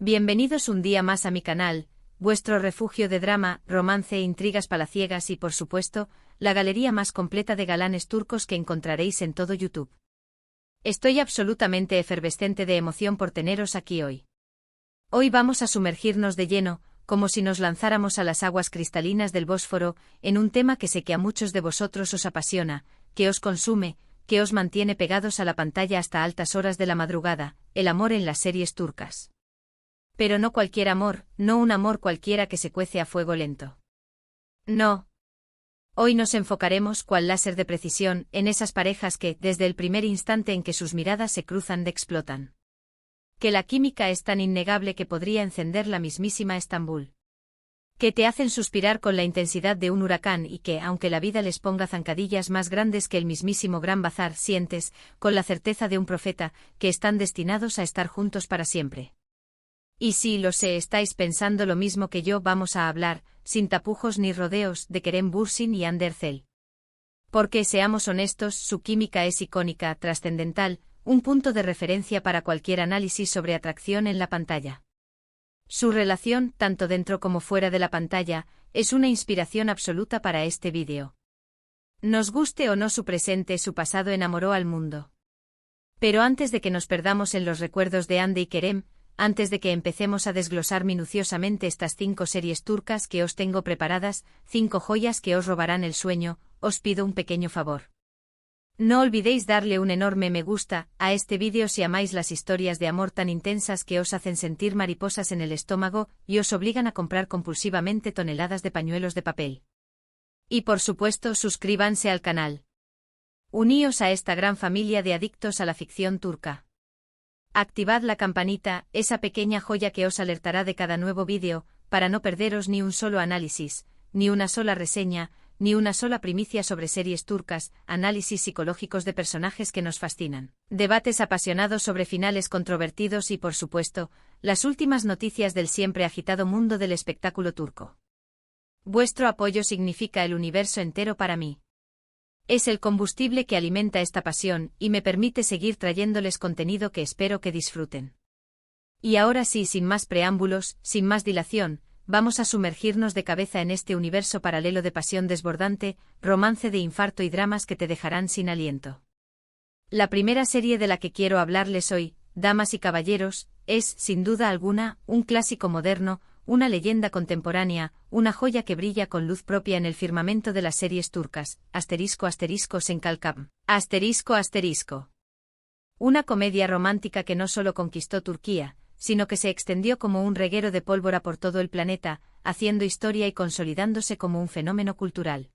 Bienvenidos un día más a mi canal, vuestro refugio de drama, romance, intrigas palaciegas y por supuesto, la galería más completa de galanes turcos que encontraréis en todo YouTube. Estoy absolutamente efervescente de emoción por teneros aquí hoy. Hoy vamos a sumergirnos de lleno, como si nos lanzáramos a las aguas cristalinas del Bósforo, en un tema que sé que a muchos de vosotros os apasiona, que os consume, que os mantiene pegados a la pantalla hasta altas horas de la madrugada, el amor en las series turcas. Pero no cualquier amor, no un amor cualquiera que se cuece a fuego lento. No. Hoy nos enfocaremos, cual láser de precisión, en esas parejas que, desde el primer instante en que sus miradas se cruzan, explotan. Que la química es tan innegable que podría encender la mismísima Estambul. Que te hacen suspirar con la intensidad de un huracán y que, aunque la vida les ponga zancadillas más grandes que el mismísimo Gran Bazar, sientes, con la certeza de un profeta, que están destinados a estar juntos para siempre. Y sí, lo sé, estáis pensando lo mismo que yo, vamos a hablar, sin tapujos ni rodeos, de Kerem Bürsin y Hande Erçel. Porque, seamos honestos, su química es icónica, trascendental, un punto de referencia para cualquier análisis sobre atracción en la pantalla. Su relación, tanto dentro como fuera de la pantalla, es una inspiración absoluta para este vídeo. Nos guste o no su presente, su pasado enamoró al mundo. Pero antes de que nos perdamos en los recuerdos de Hande y Kerem, antes de que empecemos a desglosar minuciosamente estas 5 series turcas que os tengo preparadas, 5 joyas que os robarán el sueño, os pido un pequeño favor. No olvidéis darle un enorme me gusta a este vídeo si amáis las historias de amor tan intensas que os hacen sentir mariposas en el estómago y os obligan a comprar compulsivamente toneladas de pañuelos de papel. Y por supuesto, suscríbanse al canal. Uníos a esta gran familia de adictos a la ficción turca. Activad la campanita, esa pequeña joya que os alertará de cada nuevo vídeo, para no perderos ni un solo análisis, ni una sola reseña, ni una sola primicia sobre series turcas, análisis psicológicos de personajes que nos fascinan, debates apasionados sobre finales controvertidos y, por supuesto, las últimas noticias del siempre agitado mundo del espectáculo turco. Vuestro apoyo significa el universo entero para mí. Es el combustible que alimenta esta pasión y me permite seguir trayéndoles contenido que espero que disfruten. Y ahora sí, sin más preámbulos, sin más dilación, vamos a sumergirnos de cabeza en este universo paralelo de pasión desbordante, romance de infarto y dramas que te dejarán sin aliento. La primera serie de la que quiero hablarles hoy, damas y caballeros, es, sin duda alguna, un clásico moderno, una leyenda contemporánea, una joya que brilla con luz propia en el firmamento de las series turcas, **Senkal-Kab. Una comedia romántica que no solo conquistó Turquía, sino que se extendió como un reguero de pólvora por todo el planeta, haciendo historia y consolidándose como un fenómeno cultural.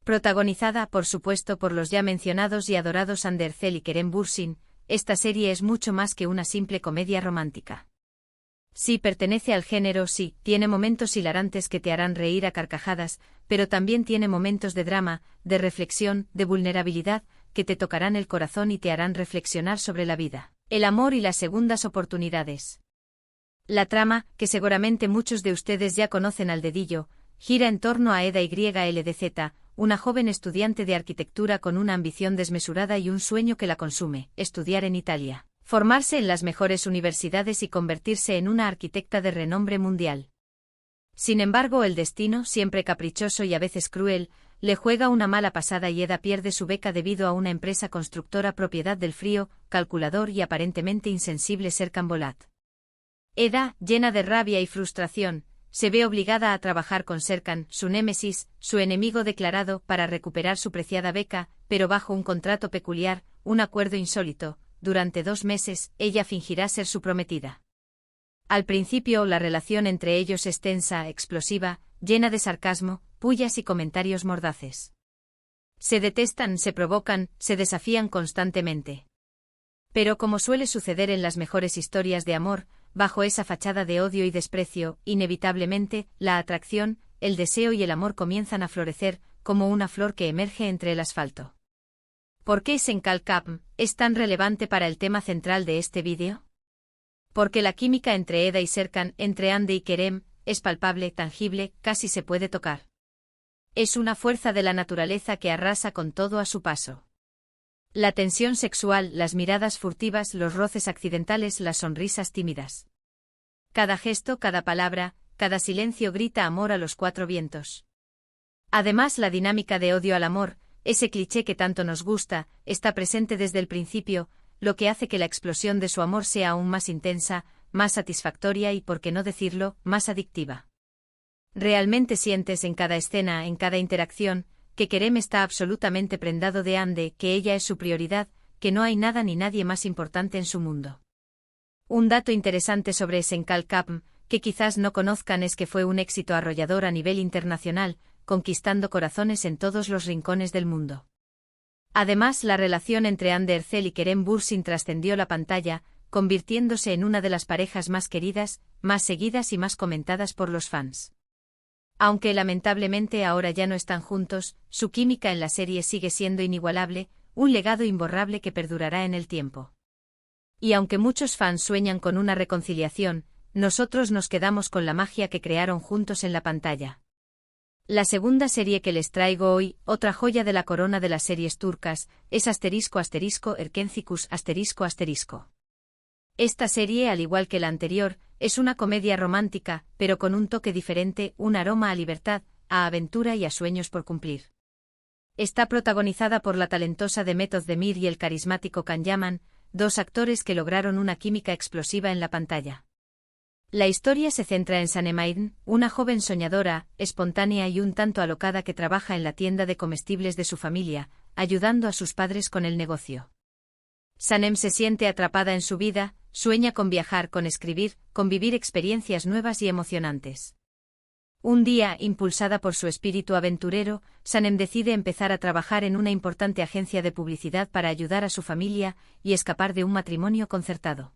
Protagonizada, por supuesto, por los ya mencionados y adorados Hande Erçel y Kerem Bürsin, esta serie es mucho más que una simple comedia romántica. Sí, pertenece al género, sí, tiene momentos hilarantes que te harán reír a carcajadas, pero también tiene momentos de drama, de reflexión, de vulnerabilidad, que te tocarán el corazón y te harán reflexionar sobre la vida, el amor y las segundas oportunidades. La trama, que seguramente muchos de ustedes ya conocen al dedillo, gira en torno a Eda YLDZ, una joven estudiante de arquitectura con una ambición desmesurada y un sueño que la consume, estudiar en Italia, formarse en las mejores universidades y convertirse en una arquitecta de renombre mundial. Sin embargo, el destino, siempre caprichoso y a veces cruel, le juega una mala pasada y Eda pierde su beca debido a una empresa constructora propiedad del frío, calculador y aparentemente insensible Serkan Bolat. Eda, llena de rabia y frustración, se ve obligada a trabajar con Serkan, su némesis, su enemigo declarado, para recuperar su preciada beca, pero bajo un contrato peculiar, un acuerdo insólito. Durante 2 meses, ella fingirá ser su prometida. Al principio, la relación entre ellos es tensa, explosiva, llena de sarcasmo, pullas y comentarios mordaces. Se detestan, se provocan, se desafían constantemente. Pero como suele suceder en las mejores historias de amor, bajo esa fachada de odio y desprecio, inevitablemente, la atracción, el deseo y el amor comienzan a florecer, como una flor que emerge entre el asfalto. ¿Por qué Senkal-Kab es tan relevante para el tema central de este vídeo? Porque la química entre Eda y Serkan, entre Hande y Kerem, es palpable, tangible, casi se puede tocar. Es una fuerza de la naturaleza que arrasa con todo a su paso. La tensión sexual, las miradas furtivas, los roces accidentales, las sonrisas tímidas. Cada gesto, cada palabra, cada silencio grita amor a los cuatro vientos. Además, la dinámica de odio al amor, ese cliché que tanto nos gusta, está presente desde el principio, lo que hace que la explosión de su amor sea aún más intensa, más satisfactoria y, por qué no decirlo, más adictiva. Realmente sientes en cada escena, en cada interacción, que Kerem está absolutamente prendado de Ande, que ella es su prioridad, que no hay nada ni nadie más importante en su mundo. Un dato interesante sobre Senkal Kapm, que quizás no conozcan, es que fue un éxito arrollador a nivel internacional, conquistando corazones en todos los rincones del mundo. Además, la relación entre Ande Ercel y Kerem Bürsin trascendió la pantalla, convirtiéndose en una de las parejas más queridas, más seguidas y más comentadas por los fans. Aunque lamentablemente ahora ya no están juntos, su química en la serie sigue siendo inigualable, un legado imborrable que perdurará en el tiempo. Y aunque muchos fans sueñan con una reconciliación, nosotros nos quedamos con la magia que crearon juntos en la pantalla. La segunda serie que les traigo hoy, otra joya de la corona de las series turcas, es Erkencikus ***. Esta serie, al igual que la anterior, es una comedia romántica, pero con un toque diferente, un aroma a libertad, a aventura y a sueños por cumplir. Está protagonizada por la talentosa Demet Özdemir y el carismático Can Yaman, dos actores que lograron una química explosiva en la pantalla. La historia se centra en Sanem Aydin, una joven soñadora, espontánea y un tanto alocada que trabaja en la tienda de comestibles de su familia, ayudando a sus padres con el negocio. Sanem se siente atrapada en su vida, sueña con viajar, con escribir, con vivir experiencias nuevas y emocionantes. Un día, impulsada por su espíritu aventurero, Sanem decide empezar a trabajar en una importante agencia de publicidad para ayudar a su familia y escapar de un matrimonio concertado.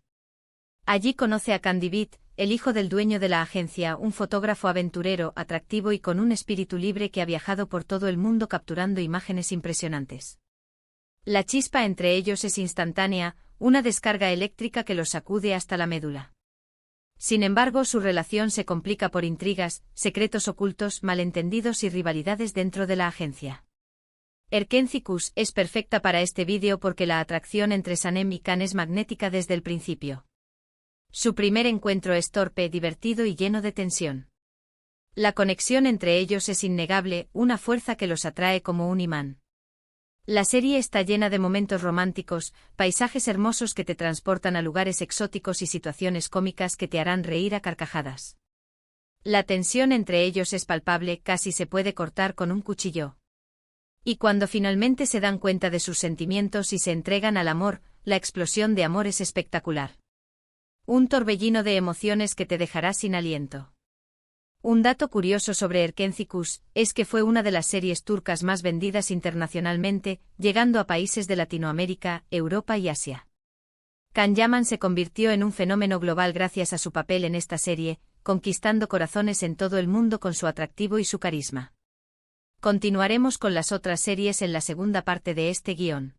Allí conoce a Kandibit, el hijo del dueño de la agencia, un fotógrafo aventurero, atractivo y con un espíritu libre que ha viajado por todo el mundo capturando imágenes impresionantes. La chispa entre ellos es instantánea, una descarga eléctrica que los sacude hasta la médula. Sin embargo, su relación se complica por intrigas, secretos ocultos, malentendidos y rivalidades dentro de la agencia. Erkencikus es perfecta para este vídeo porque la atracción entre Sanem y Can es magnética desde el principio. Su primer encuentro es torpe, divertido y lleno de tensión. La conexión entre ellos es innegable, una fuerza que los atrae como un imán. La serie está llena de momentos románticos, paisajes hermosos que te transportan a lugares exóticos y situaciones cómicas que te harán reír a carcajadas. La tensión entre ellos es palpable, casi se puede cortar con un cuchillo. Y cuando finalmente se dan cuenta de sus sentimientos y se entregan al amor, la explosión de amor es espectacular. Un torbellino de emociones que te dejará sin aliento. Un dato curioso sobre Erkencikus es que fue una de las series turcas más vendidas internacionalmente, llegando a países de Latinoamérica, Europa y Asia. Can Yaman se convirtió en un fenómeno global gracias a su papel en esta serie, conquistando corazones en todo el mundo con su atractivo y su carisma. Continuaremos con las otras series en la segunda parte de este guión.